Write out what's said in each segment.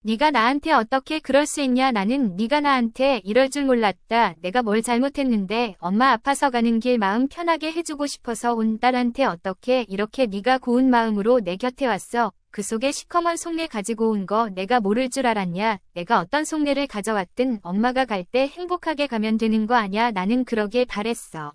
네가 나한테 어떻게 그럴 수 있냐. 나는 네가 나한테 이럴 줄 몰랐다. 내가 뭘 잘못했는데 엄마 아파서 가는 길 마음 편하게 해주고 싶어서 온 딸한테 어떻게 이렇게 네가 고운 마음으로 내 곁에 왔어. 그 속에 시커먼 속내 가지고 온 거 내가 모를 줄 알았냐. 내가 어떤 속내를 가져왔든 엄마가 갈 때 행복하게 가면 되는 거 아냐. 나는 그러길 바랬어.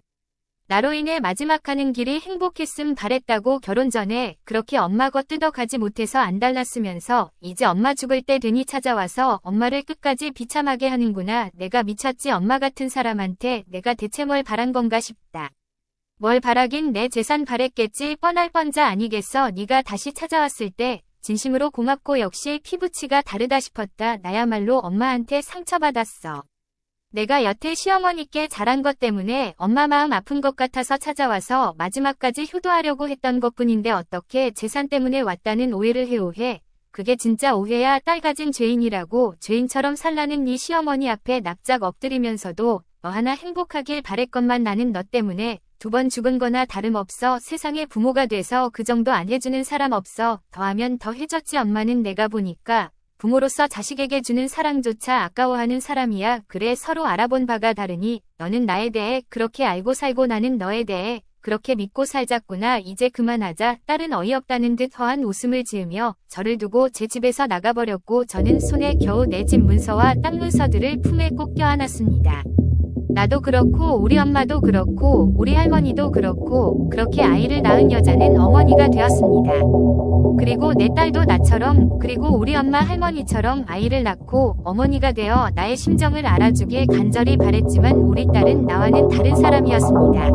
나로 인해 마지막 가는 길이 행복했음 바랬다고. 결혼 전에 그렇게 엄마 거 뜯어가지 못해서 안달났으면서 이제 엄마 죽을 때 되니 찾아와서 엄마를 끝까지 비참하게 하는구나. 내가 미쳤지. 엄마 같은 사람한테 내가 대체 뭘 바란 건가 싶다. 뭘 바라긴 내 재산 바랬겠지. 뻔할 뻔자 아니겠어. 네가 다시 찾아왔을 때 진심으로 고맙고 역시 피부치가 다르다 싶었다. 나야말로 엄마한테 상처받았어. 내가 여태 시어머니께 잘한 것 때문에 엄마 마음 아픈 것 같아서 찾아와서 마지막까지 효도하려고 했던 것뿐인데 어떻게 재산 때문에 왔다는 오해를 해오해. 그게 진짜 오해야. 딸 가진 죄인이라고 죄인처럼 살라는 네 시어머니 앞에 납작 엎드리면서도 너 하나 행복하길 바랬건만. 나는 너 때문에 2번 죽은 거나 다름없어. 세상에 부모가 돼서 그 정도 안 해주는 사람 없어. 더하면 더 해줬지. 엄마는 내가 보니까 부모로서 자식에게 주는 사랑조차 아까워하는 사람이야. 그래, 서로 알아본 바가 다르니 너는 나에 대해 그렇게 알고 살고 나는 너에 대해 그렇게 믿고 살자꾸나. 이제 그만하자. 딸은 어이없다는 듯 허한 웃음을 지으며 저를 두고 제 집에서 나가버렸고 저는 손에 겨우 내 집 문서와 땅 문서들을 품에 꼭 껴안았습니다. 나도 그렇고 우리 엄마도 그렇고 우리 할머니도 그렇고 그렇게 아이를 낳은 여자는 어머니가 되었습니다. 그리고 내 딸도 나처럼 그리고 우리 엄마 할머니처럼 아이를 낳고 어머니가 되어 나의 심정을 알아주길 간절히 바랬지만 우리 딸은 나와는 다른 사람이었습니다.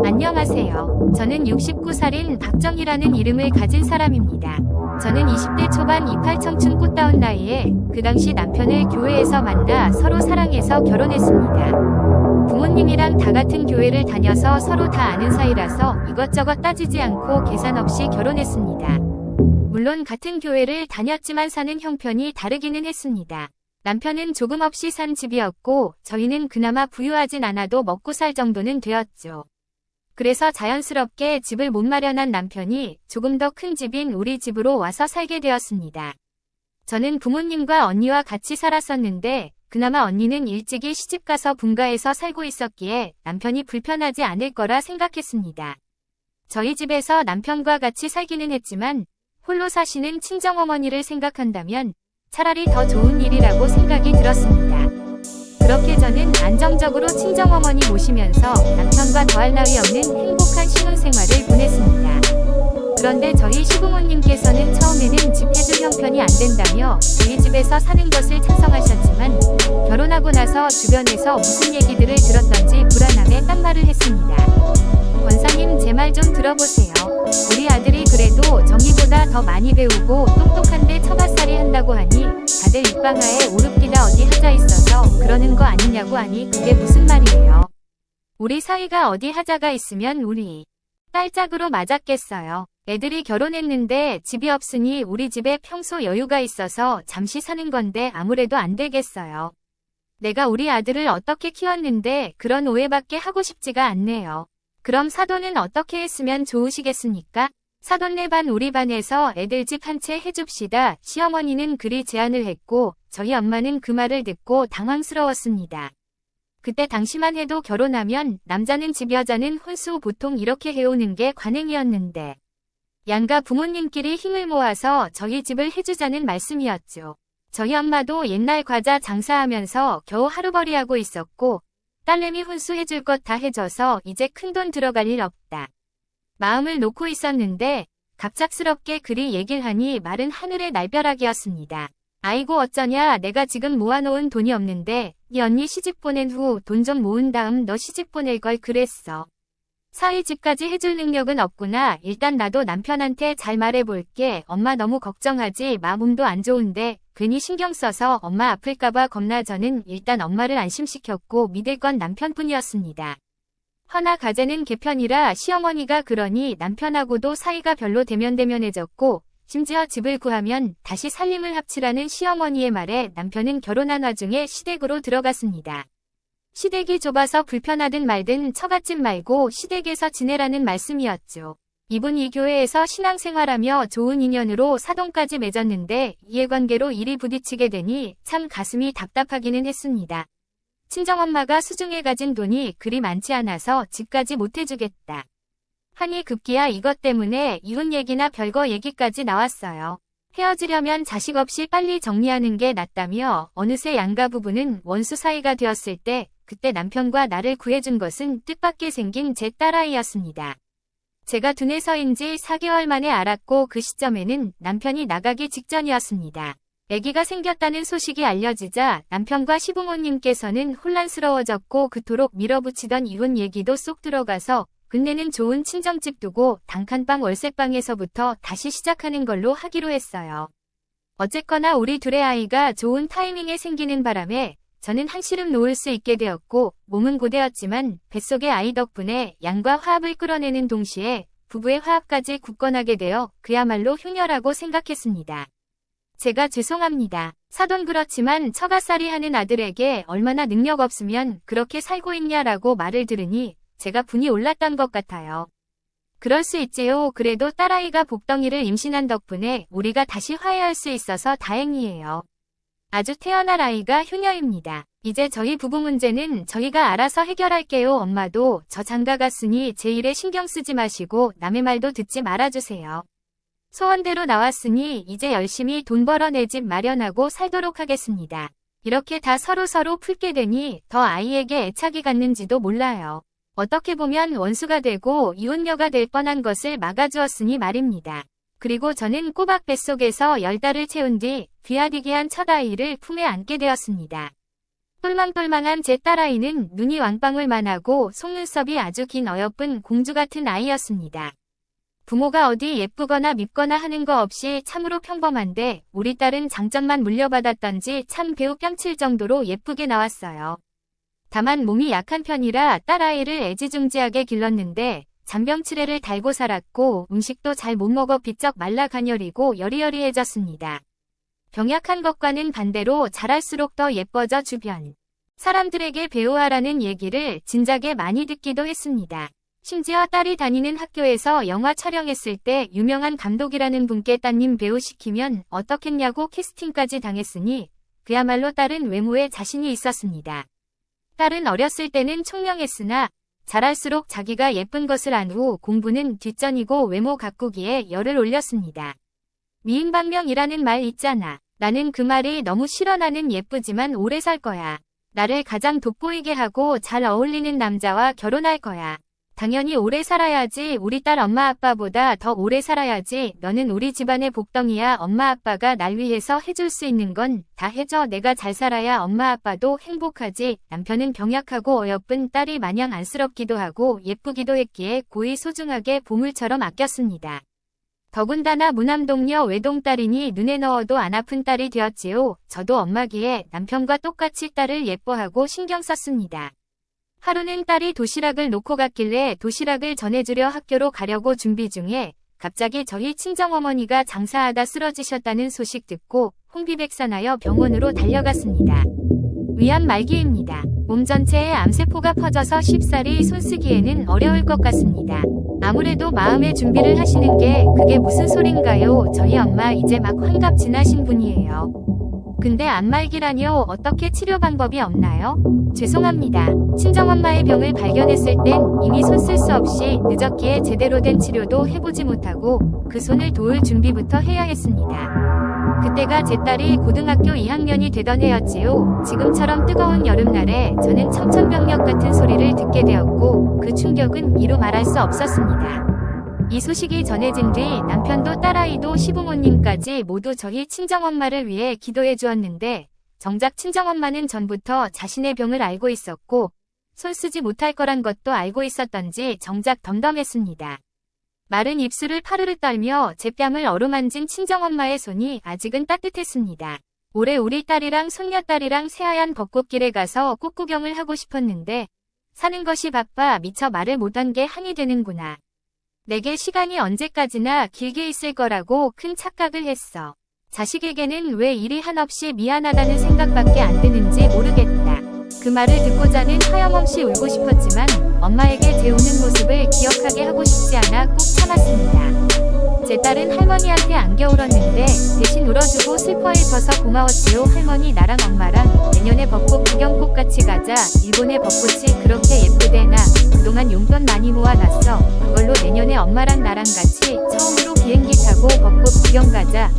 안녕하세요. 저는 69살인 박정희라는 이름을 가진 사람입니다. 저는 20대 초반 이팔 청춘 꽃다운 나이에 그 당시 남편을 교회에서 만나 서로 사랑해서 결혼했습니다. 부모님이랑 다 같은 교회를 다녀서 서로 다 아는 사이라서 이것저것 따지지 않고 계산 없이 결혼했습니다. 물론 같은 교회를 다녔지만 사는 형편이 다르기는 했습니다. 남편은 조금 없이 산 집이었고 저희는 그나마 부유하진 않아도 먹고 살 정도는 되었죠. 그래서 자연스럽게 집을 못 마련한 남편이 조금 더 큰 집인 우리 집으로 와서 살게 되었습니다. 저는 부모님과 언니와 같이 살았었는데 그나마 언니는 일찍이 시집가서 분가에서 살고 있었기에 남편이 불편하지 않을 거라 생각했습니다. 저희 집에서 남편과 같이 살기는 했지만 홀로 사시는 친정어머니를 생각한다면 차라리 더 좋은 일이라고 생각이 들었습니다. 그렇게 저는 안정적으로 친정어머니 모시면서 남편과 더할 나위 없는 행복한 신혼생활을 보냈습니다. 그런데 저희 시부모님께서는 처음에는 집 해줄 형편이 안 된다며 저희 집에서 사는 것을 찬성하셨지만 결혼하고 나서 주변에서 무슨 얘기들을 들었던지 불안함에 딴 말을 했습니다. 권사님, 제 말 좀 들어보세요. 우리 아들이 그래도 정희보다 더 많이 배우고 똑똑한데 처갓살이 한다고 하니 다들 입방아에 오릅디다 어디 하자 있어서 그러는 거 아니냐고 하니 그게 무슨 말이에요. 우리 사이가 어디 하자가 있으면 우리 딸 짝으로 맞았겠어요. 애들이 결혼했는데 집이 없으니 우리 집에 평소 여유가 있어서 잠시 사는 건데 아무래도 안 되겠어요. 내가 우리 아들을 어떻게 키웠는데 그런 오해밖에 하고 싶지가 않네요. 그럼 사돈은 어떻게 했으면 좋으시겠습니까? 사돈네 반 우리 반에서 애들 집 한 채 해줍시다. 시어머니는 그리 제안을 했고 저희 엄마는 그 말을 듣고 당황스러웠습니다. 그때 당시만 해도 결혼하면 남자는 집 여자는 혼수 보통 이렇게 해오는 게 관행이었는데 양가 부모님끼리 힘을 모아서 저희 집을 해주자는 말씀이었죠. 저희 엄마도 옛날 과자 장사하면서 겨우 하루벌이하고 있었고 딸내미 혼수 해줄 것 다 해줘서 이제 큰돈 들어갈 일 없다. 마음을 놓고 있었는데 갑작스럽게 그리 얘기를 하니 말은 하늘의 날벼락이었습니다. 아이고 어쩌냐, 내가 지금 모아놓은 돈이 없는데 네 언니 시집 보낸 후 돈 좀 모은 다음 너 시집 보낼 걸 그랬어. 사위 집까지 해줄 능력은 없구나. 일단 나도 남편한테 잘 말해볼게. 엄마 너무 걱정하지 마. 몸도 안 좋은데 괜히 신경 써서 엄마 아플까봐 겁나. 저는 일단 엄마를 안심시켰고 믿을 건 남편뿐이었습니다. 허나 가재는 개편이라 시어머니가 그러니 남편하고도 사이가 별로 대면대면해졌고 심지어 집을 구하면 다시 살림을 합치라는 시어머니의 말에 남편은 결혼한 와중에 시댁으로 들어갔습니다. 시댁이 좁아서 불편하든 말든 처갓집 말고 시댁에서 지내라는 말씀이었죠. 이분 이 교회에서 신앙생활하며 좋은 인연으로 사돈까지 맺었는데 이해관계로 일이 부딪히게 되니 참 가슴이 답답하기는 했습니다. 친정엄마가 수중에 가진 돈이 그리 많지 않아서 집까지 못 해주겠다 하니 급기야 이것 때문에 이혼 얘기나 별거 얘기까지 나왔어요. 헤어지려면 자식 없이 빨리 정리하는 게 낫다며 어느새 양가 부부는 원수 사이가 되었을 때 그때 남편과 나를 구해준 것은 뜻밖의 생긴 제 딸아이였습니다. 제가 둔해서인지 4개월 만에 알았고 그 시점에는 남편이 나가기 직전이었습니다. 아기가 생겼다는 소식이 알려지자 남편과 시부모님께서는 혼란스러워졌고 그토록 밀어붙이던 이혼 얘기도 쏙 들어가서 끝내는 좋은 친정집 두고 단칸방 월세방에서부터 다시 시작하는 걸로 하기로 했어요. 어쨌거나 우리 둘의 아이가 좋은 타이밍에 생기는 바람에 저는 한시름 놓을 수 있게 되었고 몸은 고되었지만 뱃속의 아이 덕분에 양과 화합을 끌어내는 동시에 부부의 화합까지 굳건하게 되어 그야말로 효녀라고 생각했습니다. 제가 죄송합니다. 사돈 그렇지만 처갓살이 하는 아들에게 얼마나 능력 없으면 그렇게 살고 있냐라고 말을 들으니 제가 분이 올랐던 것 같아요. 그럴 수 있지요. 그래도 딸아이가 복덩이를 임신한 덕분에 우리가 다시 화해할 수 있어서 다행이에요. 아주 태어날 아이가 효녀입니다. 이제 저희 부부 문제는 저희가 알아서 해결할게요. 엄마도 저 장가 갔으니 제 일에 신경 쓰지 마시고 남의 말도 듣지 말아주세요. 소원대로 나왔으니 이제 열심히 돈 벌어 내 집 마련하고 살도록 하겠습니다. 이렇게 다 서로서로 풀게 되니 더 아이에게 애착이 갔는지도 몰라요. 어떻게 보면 원수가 되고 이혼녀가 될 뻔한 것을 막아주었으니 말입니다. 그리고 저는 꼬박 뱃속에서 10달을 채운 뒤 귀하디기한 첫 아이를 품에 안게 되었습니다. 똘망똘망한 제 딸아이는 눈이 왕방울만하고 속눈썹이 아주 긴 어여쁜 공주 같은 아이였습니다. 부모가 어디 예쁘거나 밉거나 하는 거 없이 참으로 평범한데 우리 딸은 장점만 물려받았던지 참 배우 뺨칠 정도로 예쁘게 나왔어요. 다만 몸이 약한 편이라 딸아이를 애지중지하게 길렀는데 잔병치레를 달고 살았고 음식도 잘 못 먹어 비쩍 말라 가녀리고 여리여리해졌습니다. 병약한 것과는 반대로 자랄수록 더 예뻐져 주변 사람들에게 배우하라는 얘기를 진작에 많이 듣기도 했습니다. 심지어 딸이 다니는 학교에서 영화 촬영했을 때 유명한 감독이라는 분께 따님 배우 시키면 어떻겠냐고 캐스팅까지 당했으니 그야말로 딸은 외모에 자신이 있었습니다. 딸은 어렸을 때는 총명했으나 자랄수록 자기가 예쁜 것을 안 후 공부는 뒷전이고 외모 가꾸기에 열을 올렸습니다. 미인방명이라는 말 있잖아. 나는 그 말이 너무 싫어. 나는 예쁘지만 오래 살 거야. 나를 가장 돋보이게 하고 잘 어울리는 남자와 결혼할 거야. 당연히 오래 살아야지. 우리 딸 엄마 아빠보다 더 오래 살아야지. 너는 우리 집안의 복덩이야. 엄마 아빠가 날 위해서 해줄 수 있는 건 다 해줘. 내가 잘 살아야 엄마 아빠도 행복하지. 남편은 병약하고 어여쁜 딸이 마냥 안쓰럽기도 하고 예쁘기도 했기에 고이 소중하게 보물처럼 아꼈습니다. 더군다나 무남동녀 외동딸이니 눈에 넣어도 안 아픈 딸이 되었지요. 저도 엄마기에 남편과 똑같이 딸을 예뻐하고 신경 썼습니다. 하루는 딸이 도시락을 놓고 갔길래 도시락을 전해주려 학교로 가려고 준비 중에 갑자기 저희 친정어머니가 장사하다 쓰러지셨다는 소식 듣고 홍비백산하여 병원으로 달려갔습니다. 위암 말기입니다. 몸 전체에 암세포가 퍼져서 쉽사리 손쓰기에는 어려울 것 같습니다. 아무래도 마음의 준비를 하시는 게 그게 무슨 소린가요? 저희 엄마 이제 막 환갑 지나신 분이에요. 근데 암말기라뇨? 어떻게 치료 방법이 없나요? 죄송합니다. 친정엄마의 병을 발견했을 땐 이미 손 쓸 수 없이 늦었기에 제대로 된 치료도 해보지 못하고 그 손을 도울 준비부터 해야 했습니다. 그때가 제 딸이 고등학교 2학년이 되던 해였지요. 지금처럼 뜨거운 여름날에 저는 청천벽력 같은 소리를 듣게 되었고 그 충격은 이루 말할 수 없었습니다. 이 소식이 전해진 뒤 남편도 딸아이도 시부모님까지 모두 저희 친정엄마를 위해 기도해 주었는데 정작 친정엄마는 전부터 자신의 병을 알고 있었고 손 쓰지 못할 거란 것도 알고 있었던지 정작 덤덤했습니다. 마른 입술을 파르르 떨며 제 뺨을 어루만진 친정엄마의 손이 아직은 따뜻했습니다. 올해 우리 딸이랑 손녀딸이랑 새하얀 벚꽃길에 가서 꽃구경을 하고 싶었는데 사는 것이 바빠 미처 말을 못한 게 한이 되는구나. 내게 시간이 언제까지나 길게 있을 거라고 큰 착각을 했어. 자식에게는 왜 일이 한없이 미안하다는 생각밖에 안 드는지 모르겠다. 그 말을 듣고자는 하염없이 울고 싶었지만 엄마에게 제 우는 모습을 기억하게 하고 싶지 않아 꾹 참았습니다. 제 딸은 할머니한테 안겨 울었는데 대신 울어주고 슬퍼해줘서 고마웠지요. 할머니 나랑 엄마랑 내년에 벚꽃 구경 꼭 같이 가자. 일본의 벚꽃이 그렇게 예쁘대. 나 그동안 용돈 많이 모아놨어. 그걸로 내년에 엄마랑 나랑 같이 처음으로 비행기 타고 벚꽃 구경 가자.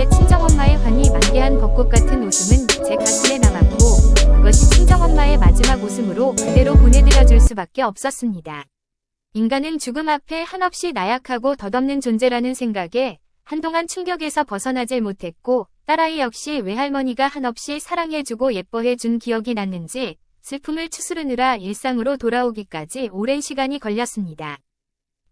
그때 친정엄마의 환히 만개한 벚꽃 같은 웃음은 제 가슴에 남았고 그것이 친정엄마의 마지막 웃음으로 그대로 보내드려줄 수밖에 없었습니다. 인간은 죽음 앞에 한없이 나약하고 덧없는 존재라는 생각에 한동안 충격에서 벗어나질 못했고 딸아이 역시 외할머니가 한없이 사랑해주고 예뻐해준 기억이 났는지 슬픔을 추스르느라 일상으로 돌아오기까지 오랜 시간이 걸렸습니다.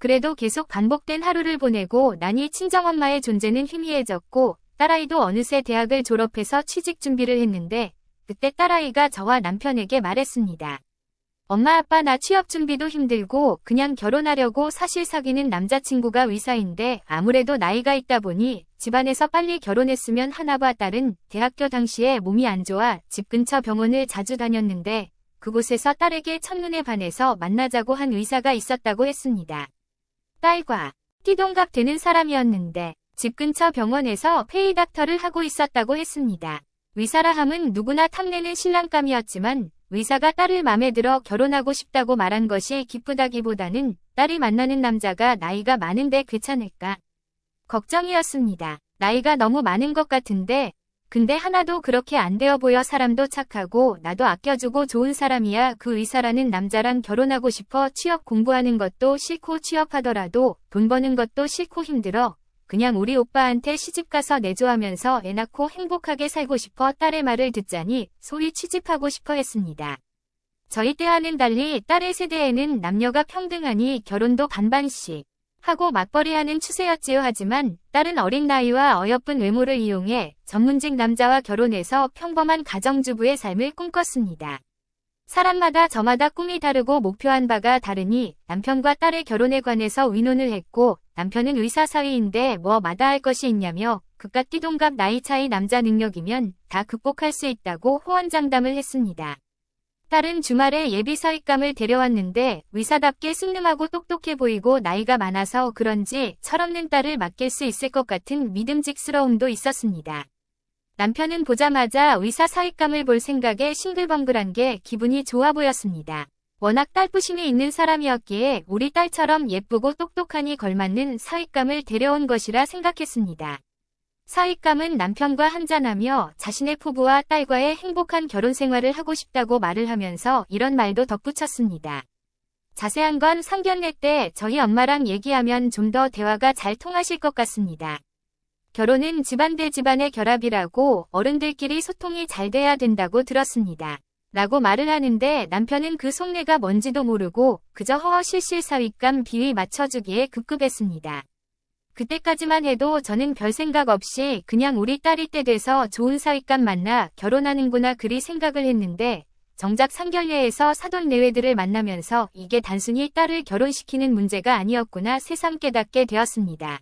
그래도 계속 반복된 하루를 보내고 나니 친정엄마의 존재는 희미해졌고 딸아이도 어느새 대학을 졸업해서 취직 준비를 했는데 그때 딸아이가 저와 남편에게 말했습니다. 엄마 아빠 나 취업 준비도 힘들고 그냥 결혼하려고 사실 사귀는 남자친구가 의사인데 아무래도 나이가 있다 보니 집안에서 빨리 결혼했으면 하나봐. 딸은 대학교 당시에 몸이 안 좋아 집 근처 병원을 자주 다녔는데 그곳에서 딸에게 첫눈에 반해서 만나자고 한 의사가 있었다고 했습니다. 딸과 띠동갑 되는 사람이었는데 집 근처 병원에서 페이닥터를 하고 있었다고 했습니다. 의사라 함은 누구나 탐내는 신랑감이었지만 의사가 딸을 맘에 들어 결혼하고 싶다고 말한 것이 기쁘다기보다는 딸이 만나는 남자가 나이가 많은데 괜찮을까 걱정이었습니다. 나이가 너무 많은 것 같은데 근데 하나도 그렇게 안 되어 보여. 사람도 착하고 나도 아껴주고 좋은 사람이야. 그 의사라는 남자랑 결혼하고 싶어. 취업 공부하는 것도 싫고 취업하더라도 돈 버는 것도 싫고 힘들어. 그냥 우리 오빠한테 시집가서 내조하면서 애 낳고 행복하게 살고 싶어. 딸의 말을 듣자니 소위 취집하고 싶어 했습니다. 저희 때와는 달리 딸의 세대에는 남녀가 평등하니 결혼도 반반씩 하고 맞벌이하는 추세였지요. 하지만 딸은 어린 나이와 어여쁜 외모를 이용해 전문직 남자와 결혼해서 평범한 가정주부의 삶을 꿈꿨습니다. 사람마다 저마다 꿈이 다르고 목표한 바가 다르니 남편과 딸의 결혼에 관해서 의논을 했고 남편은 의사 사위인데 뭐 마다할 것이 있냐며 그깟 띠동갑 나이 차이 남자 능력이면 다 극복할 수 있다고 호언장담을 했습니다. 딸은 주말에 예비 사윗감을 데려왔는데 의사답게 순름하고 똑똑해 보이고 나이가 많아서 그런지 철없는 딸을 맡길 수 있을 것 같은 믿음직스러움도 있었습니다. 남편은 보자마자 의사 사윗감을 볼 생각에 싱글벙글한 게 기분이 좋아 보였습니다. 워낙 딸부심이 있는 사람이었기에 우리 딸처럼 예쁘고 똑똑하니 걸맞는 사윗감을 데려온 것이라 생각했습니다. 사윗감은 남편과 한잔하며 자신의 부부와 딸과의 행복한 결혼 생활을 하고 싶다고 말을 하면서 이런 말도 덧붙였습니다. 자세한 건 상견례 때 저희 엄마랑 얘기하면 좀 더 대화가 잘 통하실 것 같습니다. 결혼은 집안 대 집안의 결합이라고 어른들끼리 소통이 잘 돼야 된다고 들었습니다. 라고 말을 하는데 남편은 그 속내가 뭔지도 모르고 그저 허허실실 사윗감 비위 맞춰주기에 급급했습니다. 그때까지만 해도 저는 별 생각 없이 그냥 우리 딸이 때 돼서 좋은 사윗감 만나 결혼하는구나 그리 생각을 했는데 정작 상견례에서 사돈내외들을 만나면서 이게 단순히 딸을 결혼시키는 문제가 아니었구나 새삼 깨닫게 되었습니다.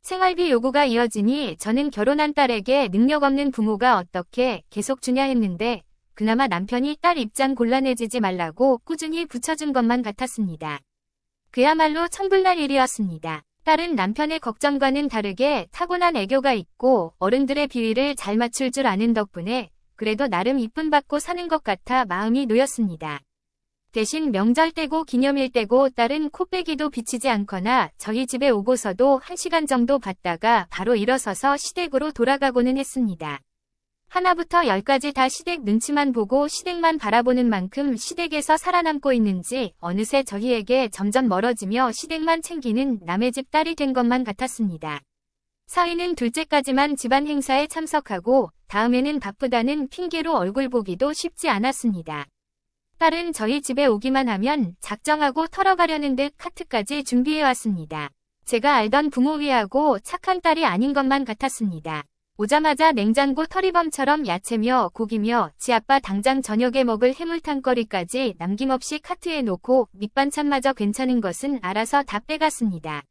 생활비 요구가 이어지니 저는 결혼한 딸에게 능력 없는 부모가 어떻게 계속 주냐 했는데 그나마 남편이 딸 입장 곤란해지지 말라고 꾸준히 붙여준 것만 같았습니다. 그야말로 천불날 일이었습니다. 딸은 남편의 걱정과는 다르게 타고난 애교가 있고 어른들의 비위를 잘 맞출 줄 아는 덕분에 그래도 나름 이쁨 받고 사는 것 같아 마음이 놓였습니다. 대신 명절 때고 기념일 때고 딸은 코빼기도 비치지 않거나 저희 집에 오고서도 1시간 정도 봤다가 바로 일어서서 시댁으로 돌아가고는 했습니다. 하나부터 10까지 다 시댁 눈치만 보고 시댁만 바라보는 만큼 시댁에서 살아남고 있는지 어느새 저희에게 점점 멀어지며 시댁만 챙기는 남의 집 딸이 된 것만 같았습니다. 사위는 둘째까지만 집안 행사에 참석하고 다음에는 바쁘다는 핑계로 얼굴 보기도 쉽지 않았습니다. 딸은 저희 집에 오기만 하면 작정하고 털어가려는 듯 카트까지 준비해왔습니다. 제가 알던 부모위하고 착한 딸이 아닌 것만 같았습니다. 오자마자 냉장고 털이범처럼 야채며 고기며 지 아빠 당장 저녁에 먹을 해물탕거리까지 남김없이 카트에 놓고 밑반찬마저 괜찮은 것은 알아서 다 빼갔습니다.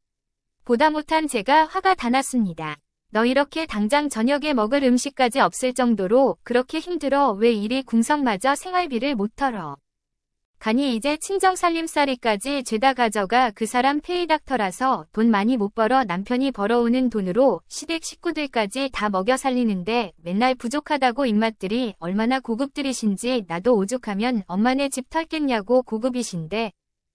보다 못한 제가 화가 다 났습니다. 너 이렇게 당장 저녁에 먹을 음식까지 없을 정도로 그렇게 힘들어 왜 이리 궁성마저 생활비를 못 털어. 가니 이제 친정 살림살이까지 죄다 가져가. 그 사람 페이닥터라서 돈 많이 못 벌어 남편이 벌어오는 돈으로 시댁 식구들까지 다 먹여 살리는데 맨날 부족하다고 입맛들이 얼마나 고급들이신지 나도 오죽하면 엄마네 집 털겠냐고. 고급이신데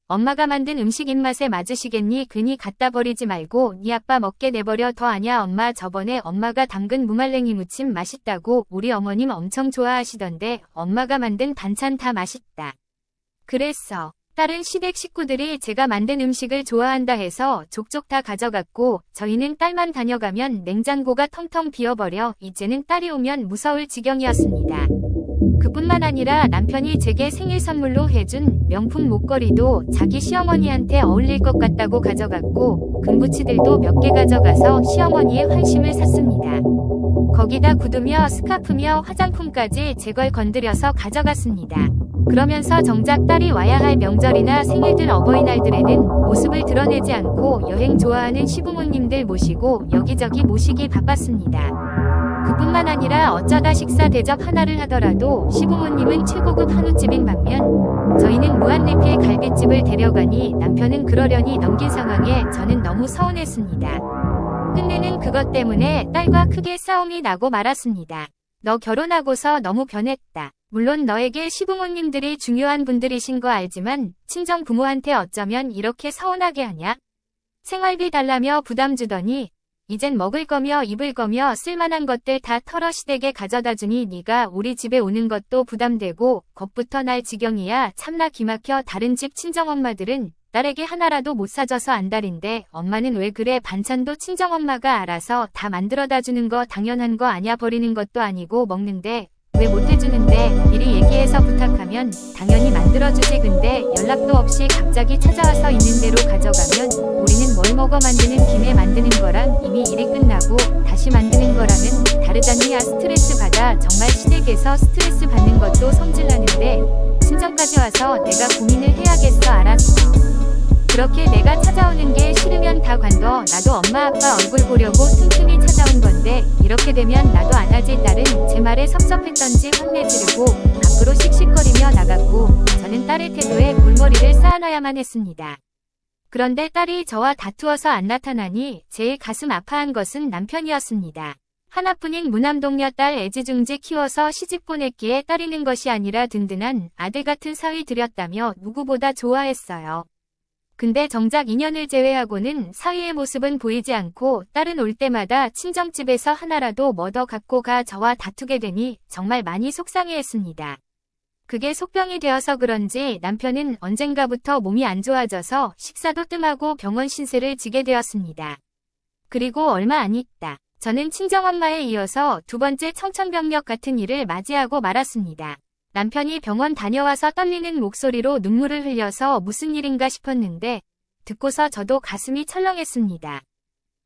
엄마가 만든 음식 입맛에 맞으시겠니? 괜히 갖다 버리지 말고 네 아빠 먹게 내버려. 더 아냐 엄마, 저번에 엄마가 담근 무말랭이 무침 맛있다고 우리 어머님 엄청 좋아하시던데 엄마가 만든 반찬 다 맛있다 그랬어. 다른 시댁 식구들이 제가 만든 음식을 좋아한다 해서 족족 다 가져갔고 저희는 딸만 다녀가면 냉장고가 텅텅 비어버려 이제는 딸이 오면 무서울 지경이었습니다. 그뿐만 아니라 남편이 제게 생일 선물로 해준 명품 목걸이도 자기 시어머니한테 어울릴 것 같다고 가져갔고 금부치들도 몇 개 가져가서 시어머니의 환심을 샀습니다. 거기다 구두며 스카프며 화장품까지 제 걸 건드려서 가져갔습니다. 그러면서 정작 딸이 와야 할 명절이나 생일들 어버이날들에는 모습을 드러내지 않고 여행 좋아하는 시부모님들 모시고 여기저기 모시기 바빴습니다. 그뿐만 아니라 어쩌다 식사 대접 하나를 하더라도 시부모님은 최고급 한우집인 반면 저희는 무한리필 갈비집을 데려가니 남편은 그러려니 넘긴 상황에 저는 너무 서운했습니다. 끝내는 그것 때문에 딸과 크게 싸움이 나고 말았습니다. 너 결혼하고서 너무 변했다. 물론 너에게 시부모님들이 중요한 분들이신 거 알지만 친정 부모한테 어쩌면 이렇게 서운하게 하냐? 생활비 달라며 부담 주더니 이젠 먹을 거며 입을 거며 쓸만한 것들 다 털어 시댁에 가져다 주니 네가 우리 집에 오는 것도 부담되고 겁부터 날 지경이야. 참나 기막혀. 다른 집 친정엄마들은 딸에게 하나라도 못 사줘서 안달인데 엄마는 왜 그래? 반찬도 친정엄마가 알아서 다 만들어다 주는 거 당연한 거 아냐? 버리는 것도 아니고 먹는데 왜 못해주는데? 미리 얘기해서 부탁하면 당연히 만들어주지. 근데 연락도 없이 갑자기 찾아와서 있는 대로 가져가면 우리는 뭘 먹어? 만드는 김에 만드는 거랑 이미 일이 끝나고 다시 만드는 거랑은 다르잖니. 스트레스 받아. 정말 시댁에서 스트레스 받는 것도 성질나는데 친정까지 와서 내가 고민을 해야겠어. 알았어. 그렇게 내가 찾아오는 게 싫으면 다 관둬. 나도 엄마 아빠 얼굴 보려고 틈틈이 찾아온 건데 이렇게 되면 나도 안 하지. 딸은 제 말에 섭섭했던지 혼내지르고 밖으로 씩씩거리며 나갔고 저는 딸의 태도에 골머리를 쌓아놔야만 했습니다. 그런데 딸이 저와 다투어서 안 나타나니 제일 가슴 아파한 것은 남편이었습니다. 하나뿐인 무남동녀 딸 애지중지 키워서 시집 보냈기에 딸이는 것이 아니라 든든한 아들 같은 사위 들였다며 누구보다 좋아했어요. 근데 정작 2년을 제외하고는 사위의 모습은 보이지 않고 딸은 올 때마다 친정집에서 하나라도 뭐 더 갖고 가 저와 다투게 되니 정말 많이 속상해했습니다. 그게 속병이 되어서 그런지 남편은 언젠가부터 몸이 안 좋아져서 식사도 뜸하고 병원 신세를 지게 되었습니다. 그리고 얼마 안 있다. 저는 친정엄마에 이어서 두 번째 청천벽력 같은 일을 맞이하고 말았습니다. 남편이 병원 다녀와서 떨리는 목소리로 눈물을 흘려서 무슨 일인가 싶었는데 듣고서 저도 가슴이 철렁했습니다.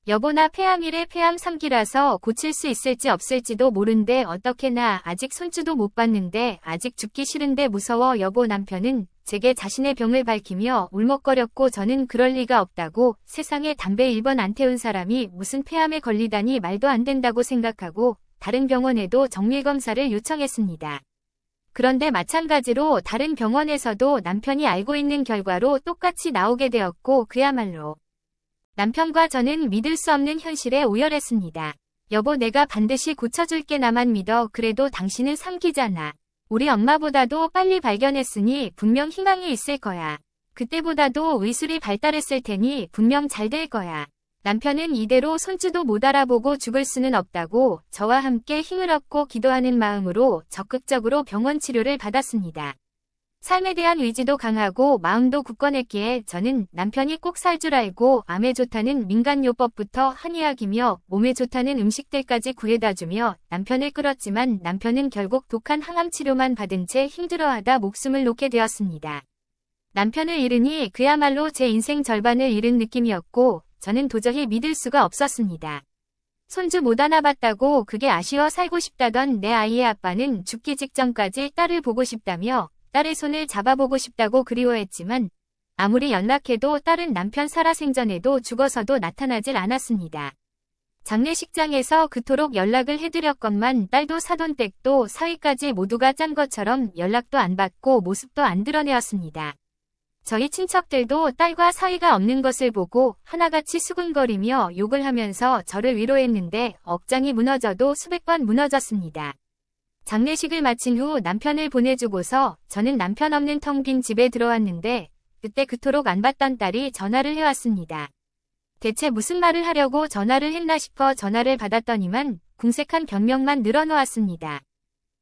여보, 나 폐암이래. 폐암 3기라서 고칠 수 있을지 없을지도 모른대. 어떻게? 나 아직 손주도 못 봤는데 아직 죽기 싫은데 무서워. 여보, 남편은 제게 자신의 병을 밝히며 울먹거렸고 저는 그럴 리가 없다고, 세상에 담배 1번 안 태운 사람이 무슨 폐암에 걸리다니 말도 안 된다고 생각하고 다른 병원에도 정밀검사를 요청했습니다. 그런데 마찬가지로 다른 병원에서도 남편이 알고 있는 결과로 똑같이 나오게 되었고 그야말로 남편과 저는 믿을 수 없는 현실에 오열했습니다. 여보, 내가 반드시 고쳐줄게. 나만 믿어. 그래도 당신은 3기잖아. 우리 엄마보다도 빨리 발견했으니 분명 희망이 있을 거야. 그때보다도 의술이 발달했을 테니 분명 잘 될 거야. 남편은 이대로 손주도 못 알아보고 죽을 수는 없다고 저와 함께 힘을 얻고 기도하는 마음으로 적극적으로 병원 치료를 받았습니다. 삶에 대한 의지도 강하고 마음도 굳건했기에 저는 남편이 꼭 살 줄 알고 암에 좋다는 민간요법부터 한의학이며 몸에 좋다는 음식들까지 구해다주며 남편을 끌었지만 남편은 결국 독한 항암 치료만 받은 채 힘들어하다 목숨을 놓게 되었습니다. 남편을 잃으니 그야말로 제 인생 절반을 잃은 느낌이었고 저는 도저히 믿을 수가 없었습니다. 손주 못 안아봤다고 그게 아쉬워 살고 싶다던 내 아이의 아빠는 죽기 직전까지 딸을 보고 싶다며 딸의 손을 잡아보고 싶다고 그리워했지만 아무리 연락해도 딸은 남편 살아생전에도 죽어서도 나타나질 않았습니다. 장례식장에서 그토록 연락을 해드렸건만 딸도 사돈댁도 사위까지 모두가 짠 것처럼 연락도 안 받고 모습도 안 드러내었습니다. 저희 친척들도 딸과 사위가 없는 것을 보고 하나같이 수군거리며 욕을 하면서 저를 위로했는데 억장이 무너져도 수백 번 무너졌습니다. 장례식을 마친 후 남편을 보내주고서 저는 남편 없는 텅 빈 집에 들어왔는데 그때 그토록 안 받던 딸이 전화를 해왔습니다. 대체 무슨 말을 하려고 전화를 했나 싶어 전화를 받았더니만 궁색한 변명만 늘어놓았습니다.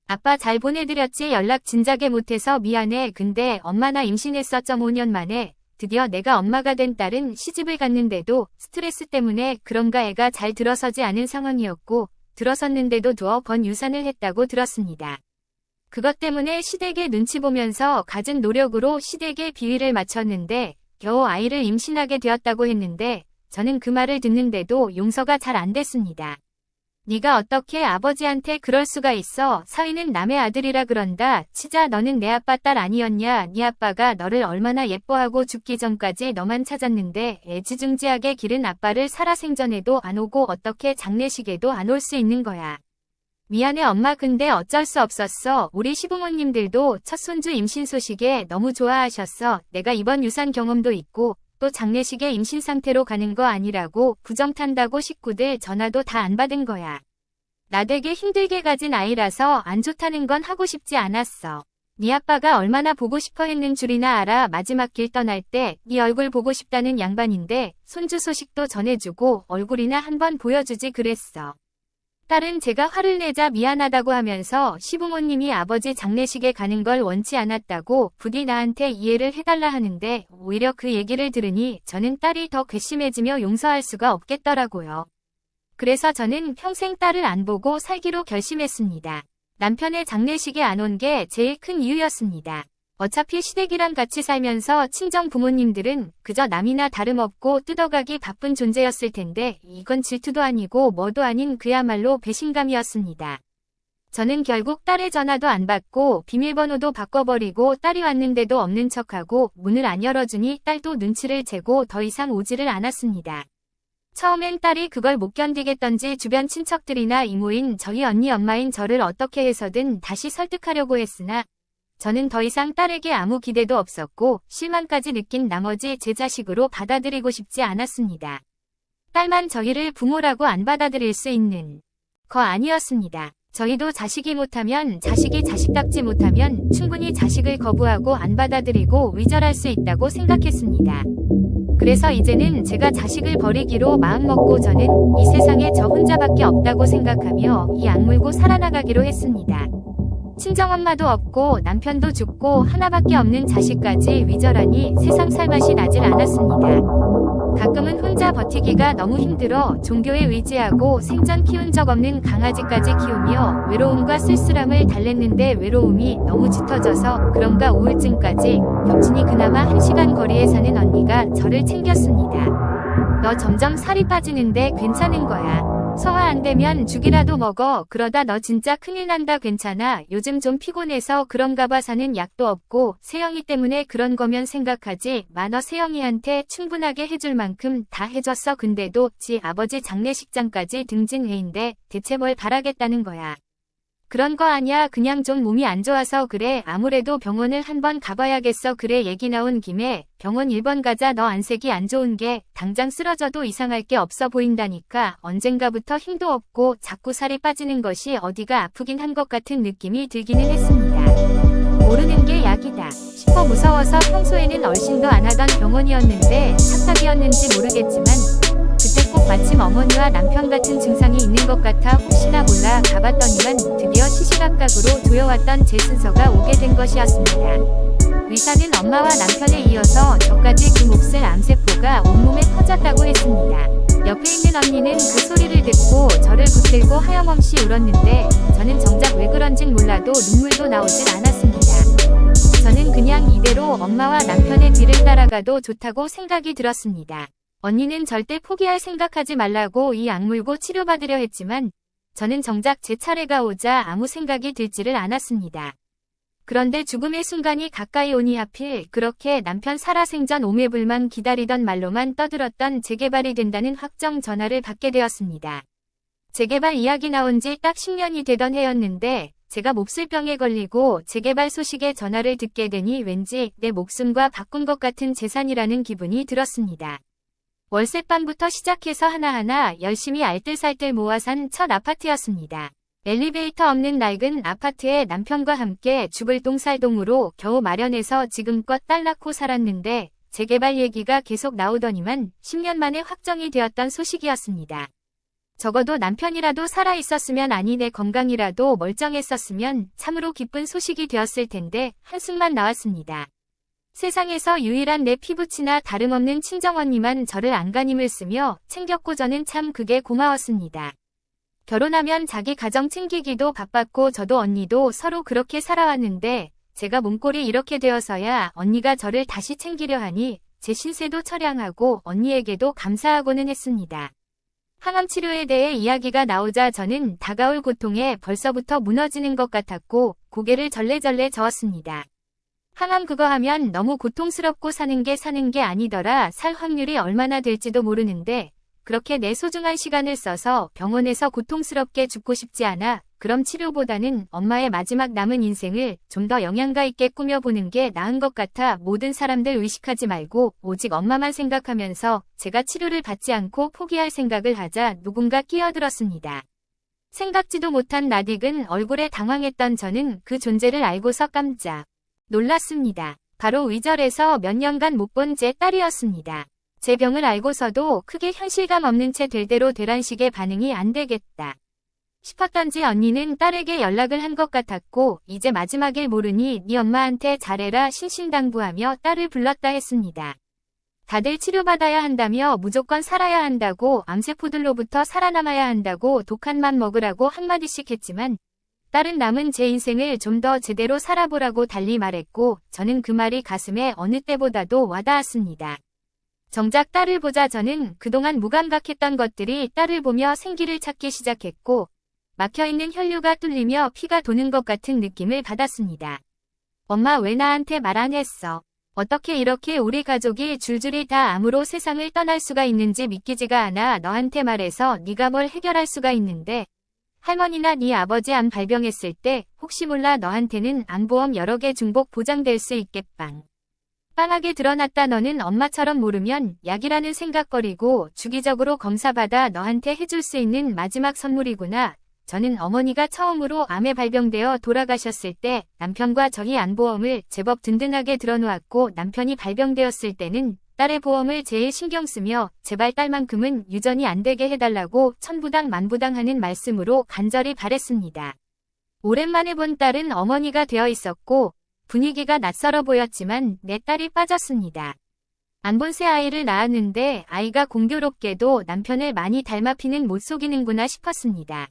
아빠 잘 보내드렸지 연락 진작에 못해서 미안해. 근데 엄마 나 임신했어. 5년 만에 드디어 내가 엄마가 된 딸은 시집을 갔는데도 스트레스 때문에 그런가 애가 잘 들어서지 않은 상황이었고 들어섰는데도 두어 번 유산을 했다고 들었습니다. 그것 때문에 시댁의 눈치 보면서 갖은 노력으로 시댁의 비위를 맞췄는데 겨우 아이를 임신하게 되었다고 했는데 저는 그 말을 듣는데도 용서가 잘 안 됐습니다. 네가 어떻게 아버지한테 그럴 수가 있어. 사위는 남의 아들이라 그런다. 치자 너는 내 아빠 딸 아니었냐. 네 아빠가 너를 얼마나 예뻐하고 죽기 전까지 너만 찾았는데 애지중지하게 기른 아빠를 살아생전에도 안 오고 어떻게 장례식에도 안 올 수 있는 거야. 미안해 엄마 근데 어쩔 수 없었어. 우리 시부모님들도 첫 손주 임신 소식에 너무 좋아하셨어. 내가 이번 유산 경험도 있고 또 장례식에 임신 상태로 가는 거 아니라고 부정 탄다고 식구들 전화도 다 안 받은 거야. 나 되게 힘들게 가진 아이라서 안 좋다는 건 하고 싶지 않았어. 네 아빠가 얼마나 보고 싶어 했는 줄이나 알아. 마지막 길 떠날 때 네 얼굴 보고 싶다는 양반인데 손주 소식도 전해주고 얼굴이나 한번 보여주지 그랬어. 딸은 제가 화를 내자 미안하다고 하면서 시부모님이 아버지 장례식에 가는 걸 원치 않았다고 부디 나한테 이해를 해달라 하는데 오히려 그 얘기를 들으니 저는 딸이 더 괘씸해지며 용서할 수가 없겠더라고요. 그래서 저는 평생 딸을 안 보고 살기로 결심했습니다. 남편의 장례식에 안 온 게 제일 큰 이유였습니다. 어차피 시댁이랑 같이 살면서 친정 부모님들은 그저 남이나 다름없고 뜯어가기 바쁜 존재였을 텐데 이건 질투도 아니고 뭐도 아닌 그야말로 배신감이었습니다. 저는 결국 딸의 전화도 안 받고 비밀번호도 바꿔버리고 딸이 왔는데도 없는 척하고 문을 안 열어주니 딸도 눈치를 채고 더 이상 오지를 않았습니다. 처음엔 딸이 그걸 못 견디겠던지 주변 친척들이나 이모인 저희 언니 엄마인 저를 어떻게 해서든 다시 설득하려고 했으나 저는 더 이상 딸에게 아무 기대도 없었고 실망까지 느낀 나머지 제 자식으로 받아들이고 싶지 않았습니다. 딸만 저희를 부모라고 안 받아들일 수 있는 거 아니었습니다. 저희도 자식이 못하면 자식이 자식답지 못하면 충분히 자식을 거부하고 안 받아들이고 위절할 수 있다고 생각했습니다. 그래서 이제는 제가 자식을 버리기로 마음먹고 저는 이 세상에 저 혼자밖에 없다고 생각하며 이 악물고 살아나가기로 했습니다. 친정엄마도 없고 남편도 죽고 하나밖에 없는 자식까지 위절하니 세상 살맛이 나질 않았습니다. 가끔은 혼자 버티기가 너무 힘들어 종교에 의지하고 생전 키운 적 없는 강아지까지 키우며 외로움과 쓸쓸함을 달랬는데 외로움이 너무 짙어져서 그런가 우울증까지 겹치니 그나마 1시간 거리에 사는 언니가 저를 챙겼습니다. 너 점점 살이 빠지는데 괜찮은 거야. 소화 안 되면 죽이라도 먹어. 그러다 너 진짜 큰일 난다. 괜찮아. 요즘 좀 피곤해서 그런가 봐. 사는 약도 없고 세영이 때문에 그런 거면 생각하지 마. 너 세영이한테 충분하게 해줄 만큼 다 해줬어. 근데도 지 아버지 장례식장까지 등진 애인데 대체 뭘 바라겠다는 거야. 그런 거 아니야. 그냥 좀 몸이 안 좋아서 그래. 아무래도 병원을 한번 가봐야겠어. 그래 얘기 나온 김에 병원 1번 가자. 너 안색이 안 좋은 게 당장 쓰러져도 이상할 게 없어 보인다니까. 언젠가부터 힘도 없고 자꾸 살이 빠지는 것이 어디가 아프긴 한 것 같은 느낌이 들기는 했습니다. 모르는 게 약이다 싶어 무서워서 평소에는 얼씬도 안 하던 병원이었는데 착각이었는지 모르겠지만 그때 꼭 마침 어머니와 남편 같은 증상이 있는 것 같아 혹시나 몰라 가봤더니만 드디어 시시각각으로 조여왔던 제 순서가 오게 된 것이었습니다. 의사는 엄마와 남편에 이어서 저까지 그 몹쓸 암세포가 온몸에 퍼졌다고 했습니다. 옆에 있는 언니는 그 소리를 듣고 저를 붙들고 하염없이 울었는데 저는 정작 왜 그런진 몰라도 눈물도 나오질 않았습니다. 저는 그냥 이대로 엄마와 남편의 뒤를 따라가도 좋다고 생각이 들었습니다. 언니는 절대 포기할 생각하지 말라고 이 악물고 치료받으려 했지만 저는 정작 제 차례가 오자 아무 생각이 들지를 않았습니다. 그런데 죽음의 순간이 가까이 오니 하필 그렇게 남편 살아생전 오매불망 기다리던 말로만 떠들었던 재개발이 된다는 확정 전화를 받게 되었습니다. 재개발 이야기 나온 지 딱 10년이 되던 해였는데 제가 몹쓸병에 걸리고 재개발 소식에 전화를 듣게 되니 왠지 내 목숨과 바꾼 것 같은 재산이라는 기분이 들었습니다. 월세방부터 시작해서 하나하나 열심히 알뜰살뜰 모아 산 첫 아파트였습니다. 엘리베이터 없는 낡은 아파트에 남편과 함께 죽을 똥 살 동으로 겨우 마련해서 지금껏 딸 낳고 살았는데 재개발 얘기가 계속 나오더니만 10년 만에 확정이 되었던 소식이었습니다. 적어도 남편이라도 살아있었으면 아니 내 건강이라도 멀쩡했었으면 참으로 기쁜 소식이 되었을 텐데 한숨만 나왔습니다. 세상에서 유일한 내 피부치나 다름없는 친정언니만 저를 안간힘을 쓰며 챙겼고 저는 참 그게 고마웠습니다. 결혼하면 자기 가정 챙기기도 바빴고 저도 언니도 서로 그렇게 살아왔는데 제가 몸꼴이 이렇게 되어서야 언니가 저를 다시 챙기려 하니 제 신세도 처량하고 언니에게도 감사하고는 했습니다. 항암 치료에 대해 이야기가 나오자 저는 다가올 고통에 벌써부터 무너지는 것 같았고 고개를 절레절레 저었습니다. 항암 그거 하면 너무 고통스럽고 사는 게 아니더라. 살 확률이 얼마나 될지도 모르는데 그렇게 내 소중한 시간을 써서 병원에서 고통스럽게 죽고 싶지 않아. 그럼 치료보다는 엄마의 마지막 남은 인생을 좀 더 영양가 있게 꾸며보는 게 나은 것 같아 모든 사람들 의식하지 말고 오직 엄마만 생각하면서 제가 치료를 받지 않고 포기할 생각을 하자 누군가 끼어들었습니다. 생각지도 못한 낯익은 얼굴에 당황했던 저는 그 존재를 알고서 깜짝 놀랐습니다. 바로 위절해서 몇 년간 못 본 제 딸이었습니다. 제 병을 알고서도 크게 현실감 없는 채 될 대로 되란 식의 반응이 안 되겠다 싶었던지 언니는 딸에게 연락을 한 것 같았고 이제 마지막일 모르니 네 엄마한테 잘해라 신신당부하며 딸을 불렀다 했습니다. 다들 치료받아야 한다며 무조건 살아야 한다고 암세포들로부터 살아남아야 한다고 독한 맘 먹으라고 한마디씩 했지만 딸은 남은 제 인생을 좀 더 제대로 살아보라고 달리 말했고 저는 그 말이 가슴에 어느 때보다도 와닿았습니다. 정작 딸을 보자 저는 그동안 무감각했던 것들이 딸을 보며 생기를 찾기 시작했고 막혀있는 혈류가 뚫리며 피가 도는 것 같은 느낌을 받았습니다. 엄마 왜 나한테 말 안 했어? 어떻게 이렇게 우리 가족이 줄줄이 다 암으로 세상을 떠날 수가 있는지 믿기지가 않아. 너한테 말해서 네가 뭘 해결할 수가 있는데 할머니나 네 아버지 암 발병했을 때 혹시 몰라 너한테는 암보험 여러 개 중복 보장될 수 있겠빵. 빤하게 드러났다. 너는 엄마처럼 모르면 약이라는 생각거리고 주기적으로 검사받아 너한테 해줄 수 있는 마지막 선물이구나. 저는 어머니가 처음으로 암에 발병되어 돌아가셨을 때 남편과 저희 안보험을 제법 든든하게 들어놓았고 남편이 발병되었을 때는 딸의 보험을 제일 신경 쓰며 제발 딸만큼은 유전이 안 되게 해달라고 천부당 만부당 하는 말씀으로 간절히 바랬습니다. 오랜만에 본 딸은 어머니가 되어 있었고 분위기가 낯설어 보였지만 내 딸이 빠졌습니다. 안 본 새 아이를 낳았는데 아이가 공교롭게도 남편을 많이 닮아 피는 못 속이는구나 싶었습니다.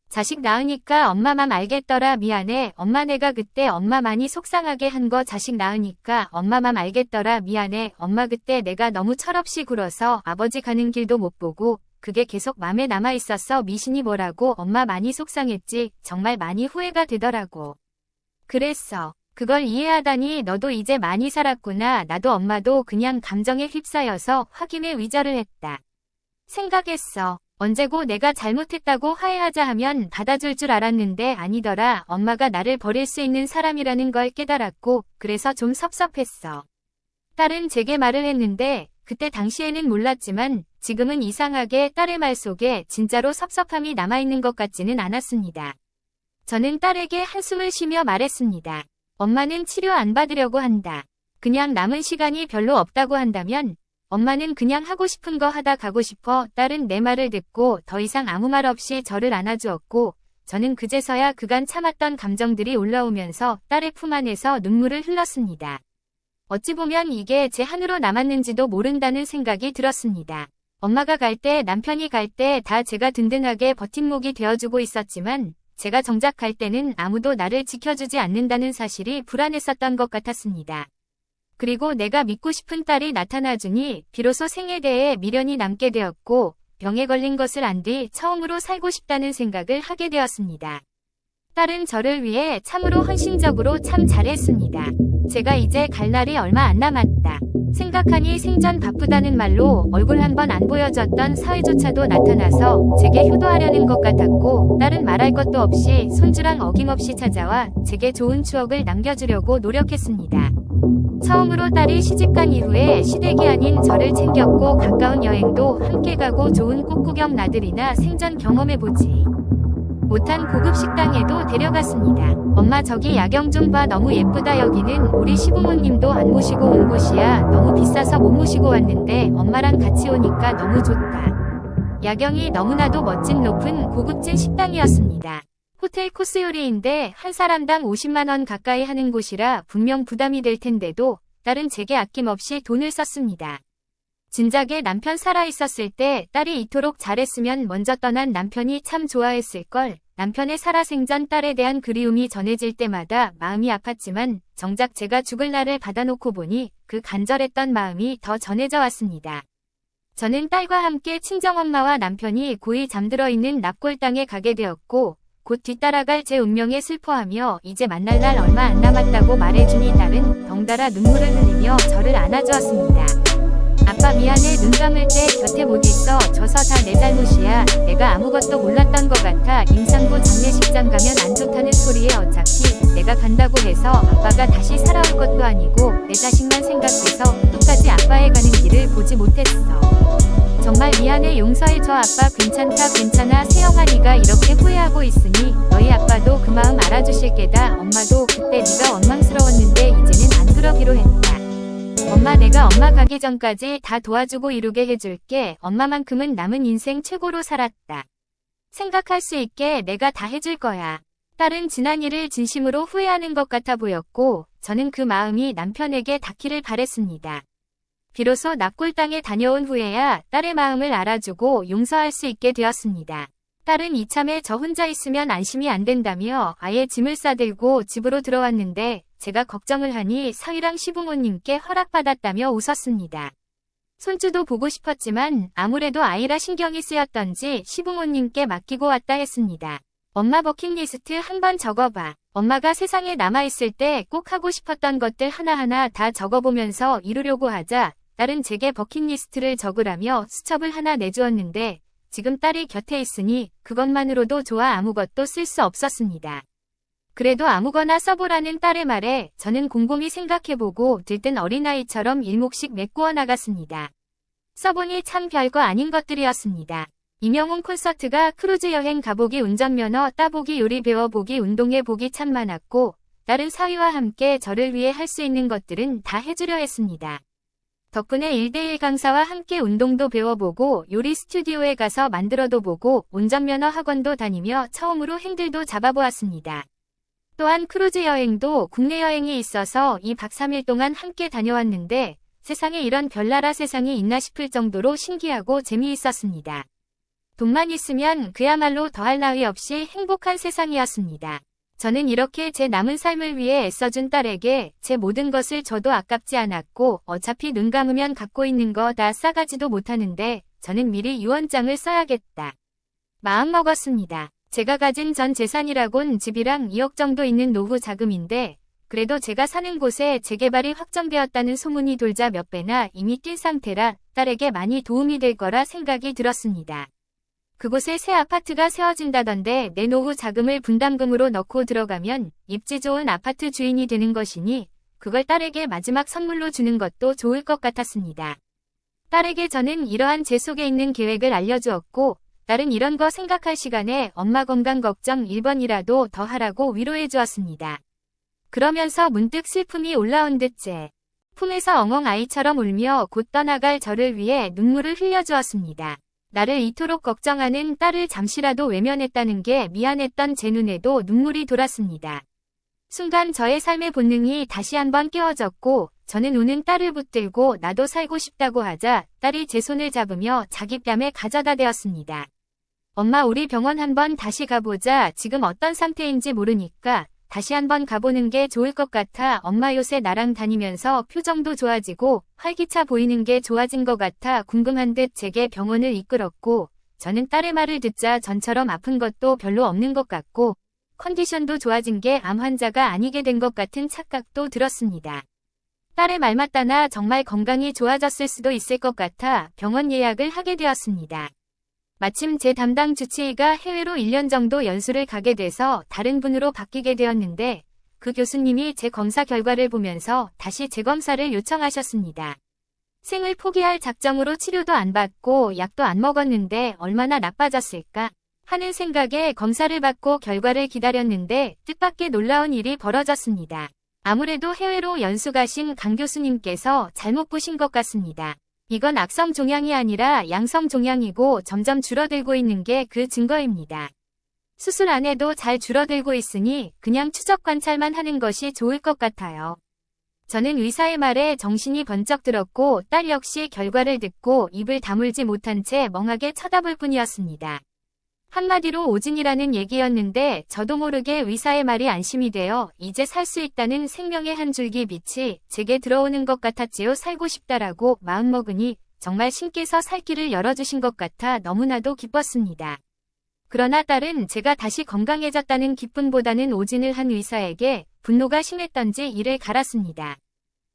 자식 낳으니까 엄마 맘 알겠더라. 미안해. 엄마 내가 그때 엄마 많이 속상하게 한 거 자식 낳으니까 엄마 맘 알겠더라. 미안해. 엄마 그때 내가 너무 철없이 굴어서 아버지 가는 길도 못 보고 그게 계속 맘에 남아 있었어. 미신이 뭐라고 엄마 많이 속상했지. 정말 많이 후회가 되더라고. 그랬어. 그걸 이해하다니 너도 이제 많이 살았구나. 나도 엄마도 그냥 감정에 휩싸여서 확인에 위절을 했다. 생각했어. 언제고 내가 잘못했다고 화해하자 하면 받아줄 줄 알았는데 아니더라. 엄마가 나를 버릴 수 있는 사람이라는 걸 깨달았고 그래서 좀 섭섭했어. 딸은 제게 말을 했는데 그때 당시에는 몰랐지만 지금은 이상하게 딸의 말 속에 진짜로 섭섭함이 남아있는 것 같지는 않았습니다. 저는 딸에게 한숨을 쉬며 말했습니다. 엄마는 치료 안 받으려고 한다. 그냥 남은 시간이 별로 없다고 한다면 엄마는 그냥 하고 싶은 거 하다 가고 싶어. 딸은 내 말을 듣고 더 이상 아무 말 없이 저를 안아주었고 저는 그제서야 그간 참았던 감정들이 올라오면서 딸의 품 안에서 눈물을 흘렸습니다. 어찌 보면 이게 제 한으로 남았는지도 모른다는 생각이 들었습니다. 엄마가 갈 때 남편이 갈 때 다 제가 든든하게 버팀목이 되어주고 있었지만 제가 정작 갈 때는 아무도 나를 지켜주지 않는다는 사실이 불안했었던 것 같았습니다. 그리고 내가 믿고 싶은 딸이 나타나주니 비로소 생에 대해 미련이 남게 되었고 병에 걸린 것을 안 뒤 처음으로 살고 싶다는 생각을 하게 되었습니다. 딸은 저를 위해 참으로 헌신적으로 참 잘했습니다. 제가 이제 갈 날이 얼마 안 남았다 생각하니 생전 바쁘다는 말로 얼굴 한 번 안 보여줬던 사위조차도 나타나서 제게 효도하려는 것 같았고, 딸은 말할 것도 없이 손주랑 어김없이 찾아와 제게 좋은 추억을 남겨주려고 노력했습니다. 처음으로 딸이 시집간 이후에 시댁이 아닌 저를 챙겼고, 가까운 여행도 함께 가고 좋은 꽃구경 나들이나 생전 경험해보지 못한 고급 식당에도 데려갔습니다. 엄마 저기 야경 좀 봐. 너무 예쁘다. 여기는 우리 시부모님도 안 모시고 온 곳이야. 너무 비싸서 못 모시고 왔는데 엄마랑 같이 오니까 너무 좋다. 야경이 너무나도 멋진 높은 고급진 식당이었습니다. 호텔 코스 요리인데 한 사람당 50만원 가까이 하는 곳이라 분명 부담이 될 텐데도 딸은 제게 아낌없이 돈을 썼습니다. 진작에 남편 살아있었을 때 딸이 이토록 잘했으면 먼저 떠난 남편이 참 좋아했을걸. 남편의 살아생전 딸에 대한 그리움이 전해질 때마다 마음이 아팠지만 정작 제가 죽을 날을 받아놓고 보니 그 간절했던 마음이 더 전해져 왔습니다. 저는 딸과 함께 친정엄마와 남편이 고이 잠들어 있는 납골당에 가게 되었고, 곧 뒤따라갈 제 운명에 슬퍼하며 이제 만날 날 얼마 안 남았다고 말해주니 딸은 덩달아 눈물을 흘리며 저를 안아주었습니다. 아빠 미안해. 눈 감을 때 곁에 못 있어 줘서 다 내 잘못이야. 내가 아무것도 몰랐던 것 같아. 임산부 장례식장 가면 안 좋다는 소리에 어차피 내가 간다고 해서 아빠가 다시 살아올 것도 아니고 내 자식만 생각해서 끝까지 아빠의 가는 길을 보지 못했어. 정말 미안해. 용서해줘. 아빠 괜찮다. 괜찮아. 세영아니가 이렇게 후회하고 있으니 너희 아빠도 그 마음 알아주실 게다. 엄마도 그때 네가 원망스러웠는데 이제는 안 그러기로 했다. 엄마 내가 엄마 가기 전까지 다 도와주고 이루게 해줄게. 엄마만큼은 남은 인생 최고로 살았다. 생각할 수 있게 내가 다 해줄 거야. 딸은 지난 일을 진심으로 후회하는 것 같아 보였고, 저는 그 마음이 남편에게 닿기를 바랬습니다. 비로소 납골당에 다녀온 후에야 딸의 마음을 알아주고 용서할 수 있게 되었습니다. 딸은 이참에 저 혼자 있으면 안심이 안 된다며 아예 짐을 싸들고 집으로 들어왔는데 제가 걱정을 하니 사위랑 시부모님께 허락받았다며 웃었습니다. 손주도 보고 싶었지만 아무래도 아이라 신경이 쓰였던지 시부모님께 맡기고 왔다 했습니다. 엄마 버킷리스트 한번 적어봐. 엄마가 세상에 남아있을 때 꼭 하고 싶었던 것들 하나하나 다 적어보면서 이루려고 하자 딸은 제게 버킷리스트를 적으라며 수첩을 하나 내주었는데 지금 딸이 곁에 있으니 그것만으로도 좋아 아무것도 쓸 수 없었습니다. 그래도 아무거나 써보라는 딸의 말에 저는 곰곰이 생각해보고 들뜬 어린아이처럼 일목씩 메꾸어 나갔습니다. 써보니 참 별거 아닌 것들이었습니다. 이명웅 콘서트가 크루즈 여행 가보기 운전면허 따보기 요리 배워보기 운동해보기 참 많았고 딸은 사위와 함께 저를 위해 할 수 있는 것들은 다 해주려 했습니다. 덕분에 1대1 강사와 함께 운동도 배워보고 요리 스튜디오에 가서 만들어도 보고 운전면허 학원도 다니며 처음으로 행들도 잡아보았습니다. 또한 크루즈 여행도 국내 여행이 있어서 2박 3일 동안 함께 다녀왔는데 세상에 이런 별나라 세상이 있나 싶을 정도로 신기하고 재미있었습니다. 돈만 있으면 그야말로 더할 나위 없이 행복한 세상이었습니다. 저는 이렇게 제 남은 삶을 위해 애써준 딸에게 제 모든 것을 줘도 아깝지 않았고 어차피 눈 감으면 갖고 있는 거 다 싸가지도 못하는데 저는 미리 유언장을 써야겠다. 마음먹었습니다. 제가 가진 전 재산이라곤 집이랑 2억 정도 있는 노후 자금인데 그래도 제가 사는 곳에 재개발이 확정되었다는 소문이 돌자 몇 배나 이미 뛴 상태라 딸에게 많이 도움이 될 거라 생각이 들었습니다. 그곳에 새 아파트가 세워진다던데 내 노후 자금을 분담금으로 넣고 들어가면 입지 좋은 아파트 주인이 되는 것이니 그걸 딸에게 마지막 선물로 주는 것도 좋을 것 같았습니다. 딸에게 저는 이러한 제 속에 있는 계획을 알려주었고 딸은 이런 거 생각할 시간에 엄마 건강 걱정 1번이라도 더 하라고 위로해 주었습니다. 그러면서 문득 슬픔이 올라온 듯째 품에서 엉엉 아이처럼 울며 곧 떠나갈 저를 위해 눈물을 흘려주었습니다. 나를 이토록 걱정하는 딸을 잠시라도 외면했다는 게 미안했던 제 눈에도 눈물이 돌았습니다. 순간 저의 삶의 본능이 다시 한번 깨워졌고 저는 우는 딸을 붙들고 나도 살고 싶다고 하자 딸이 제 손을 잡으며 자기 뺨에 가져다 대었습니다. 엄마 우리 병원 한번 다시 가보자. 지금 어떤 상태인지 모르니까 다시 한번 가보는 게 좋을 것 같아. 엄마 요새 나랑 다니면서 표정도 좋아지고 활기차 보이는 게 좋아진 것 같아 궁금한 듯 제게 병원을 이끌었고 저는 딸의 말을 듣자 전처럼 아픈 것도 별로 없는 것 같고 컨디션도 좋아진 게 암 환자가 아니게 된 것 같은 착각도 들었습니다. 딸의 말 맞다나 정말 건강이 좋아졌을 수도 있을 것 같아 병원 예약을 하게 되었습니다. 마침 제 담당 주치의가 해외로 1년 정도 연수를 가게 돼서 다른 분으로 바뀌게 되었는데 그 교수님이 제 검사 결과를 보면서 다시 재검사를 요청하셨습니다. 생을 포기할 작정으로 치료도 안 받고 약도 안 먹었는데 얼마나 나빠졌을까 하는 생각에 검사를 받고 결과를 기다렸는데 뜻밖의 놀라운 일이 벌어졌습니다. 아무래도 해외로 연수 가신 강 교수님께서 잘못 보신 것 같습니다. 이건 악성 종양이 아니라 양성 종양이고 점점 줄어들고 있는 게 그 증거입니다. 수술 안 해도 잘 줄어들고 있으니 그냥 추적 관찰만 하는 것이 좋을 것 같아요. 저는 의사의 말에 정신이 번쩍 들었고 딸 역시 결과를 듣고 입을 다물지 못한 채 멍하게 쳐다볼 뿐이었습니다. 한마디로 오진이라는 얘기였는데 저도 모르게 의사의 말이 안심이 되어 이제 살 수 있다는 생명의 한 줄기 빛이 제게 들어오는 것 같았지요. 살고 싶다라고 마음먹으니 정말 신께서 살 길을 열어주신 것 같아 너무나도 기뻤습니다. 그러나 딸은 제가 다시 건강해졌다는 기쁨보다는 오진을 한 의사에게 분노가 심했던지 이를 갈았습니다.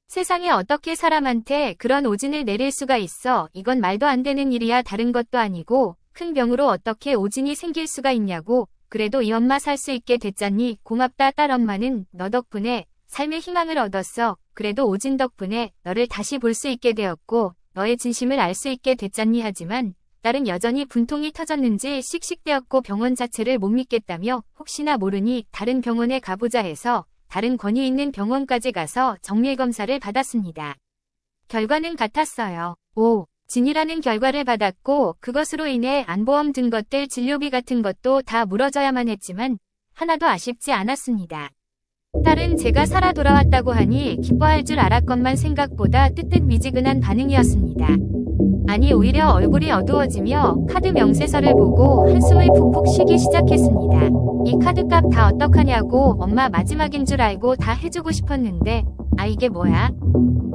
세상에 어떻게 사람한테 그런 오진을 내릴 수가 있어. 이건 말도 안 되는 일이야. 다른 것도 아니고 큰 병으로 어떻게 오진이 생길 수가 있냐고. 그래도 이 엄마 살 수 있게 됐잖니. 고맙다 딸. 엄마는 너 덕분에 삶의 희망을 얻었어. 그래도 오진 덕분에 너를 다시 볼 수 있게 되었고 너의 진심을 알 수 있게 됐잖니. 하지만 딸은 여전히 분통이 터졌는지 씩씩대었고 병원 자체를 못 믿겠다며 혹시나 모르니 다른 병원에 가보자 해서 다른 권위 있는 병원까지 가서 정밀검사를 받았습니다. 결과는 같았어요. 진이라는 결과를 받았고 그것으로 인해 안보험 든 것들 진료비 같은 것도 다 물어줘야만 했지만 하나도 아쉽지 않았습니다. 딸은 제가 살아 돌아왔다고 하니 기뻐할 줄 알았건만 생각보다 뜨뜻미지근한 반응이었습니다. 아니 오히려 얼굴이 어두워지며 카드 명세서를 보고 한숨을 푹푹 쉬기 시작했습니다. 이 카드값 다 어떡하냐고. 엄마 마지막인 줄 알고 다 해주고 싶었는데 이게 뭐야?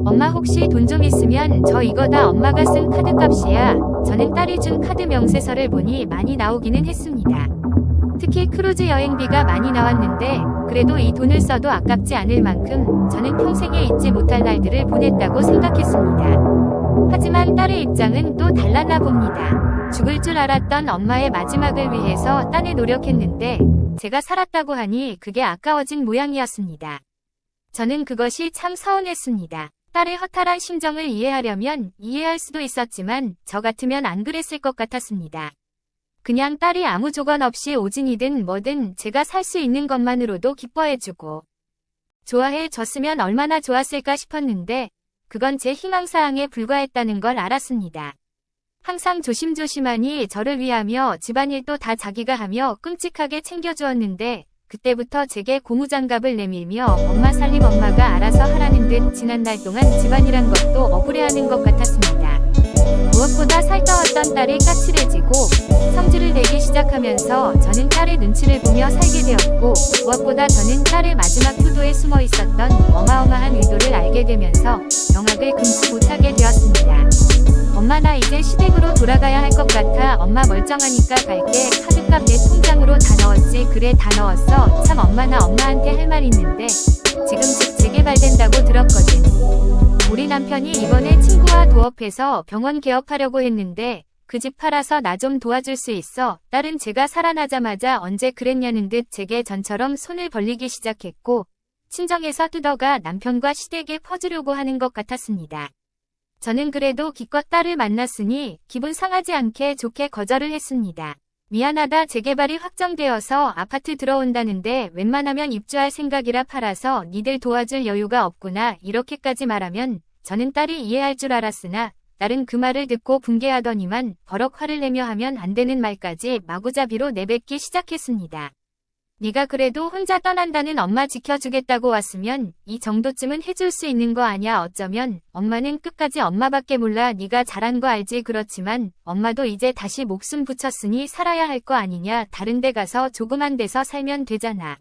엄마 혹시 돈 좀 있으면 저 이거 다 엄마가 쓴 카드값이야. 저는 딸이 준 카드 명세서를 보니 많이 나오기는 했습니다. 특히 크루즈 여행비가 많이 나왔는데 그래도 이 돈을 써도 아깝지 않을 만큼 저는 평생에 잊지 못할 날들을 보냈다고 생각했습니다. 하지만 딸의 입장은 또 달랐나 봅니다. 죽을 줄 알았던 엄마의 마지막을 위해서 딴에 노력했는데 제가 살았다고 하니 그게 아까워진 모양이었습니다. 저는 그것이 참 서운했습니다. 딸의 허탈한 심정을 이해하려면 이해할 수도 있었지만 저 같으면 안 그랬을 것 같았습니다. 그냥 딸이 아무 조건 없이 오진이든 뭐든 제가 살 수 있는 것만으로도 기뻐해주고 좋아해줬으면 얼마나 좋았을까 싶었는데 그건 제 희망사항에 불과했다는 걸 알았습니다. 항상 조심조심하니 저를 위하며 집안일도 다 자기가 하며 끔찍하게 챙겨주었는데 그때부터 제게 고무장갑을 내밀며 엄마 살림 엄마가 알아서 하라는 듯 지난달 동안 집안이란 것도 억울해하는 것 같았습니다. 무엇보다 살떠왔던 딸이 까칠해지고 성질을 내기 시작하면서 저는 딸의 눈치를 보며 살게 되었고 무엇보다 저는 딸의 마지막 효도에 숨어 있었던 어마어마한 의도를 알게 되면서 경악을 금치 못하게 되었습니다. 엄마 나 이제 시댁으로 돌아가야 할 것 같아. 엄마 멀쩡하니까 갈게. 카드값 내 통장으로 다 넣었지. 그래 다 넣었어. 참 엄마 나 엄마한테 할 말 있는데 지금 집 재개발된다고 들었거든. 우리 남편이 이번에 친구와 도업해서 병원 개업하려고 했는데 그 집 팔아서 나 좀 도와줄 수 있어. 딸은 제가 살아나자마자 언제 그랬냐는 듯 제게 전처럼 손을 벌리기 시작했고 친정에서 뜯어가 남편과 시댁에 퍼주려고 하는 것 같았습니다. 저는 그래도 기껏 딸을 만났으니 기분 상하지 않게 좋게 거절을 했습니다. 미안하다. 재개발이 확정되어서 아파트 들어온다는데 웬만하면 입주할 생각이라 팔아서 니들 도와줄 여유가 없구나. 이렇게까지 말하면 저는 딸이 이해할 줄 알았으나 딸은 그 말을 듣고 붕괴하더니만 버럭 화를 내며 하면 안 되는 말까지 마구잡이로 내뱉기 시작했습니다. 네가 그래도 혼자 떠난다는 엄마 지켜주겠다고 왔으면 이 정도쯤은 해줄 수 있는 거 아냐. 어쩌면 엄마는 끝까지 엄마밖에 몰라. 네가 잘한 거 알지. 그렇지만 엄마도 이제 다시 목숨 붙였으니 살아야 할 거 아니냐. 다른 데 가서 조그만 데서 살면 되잖아.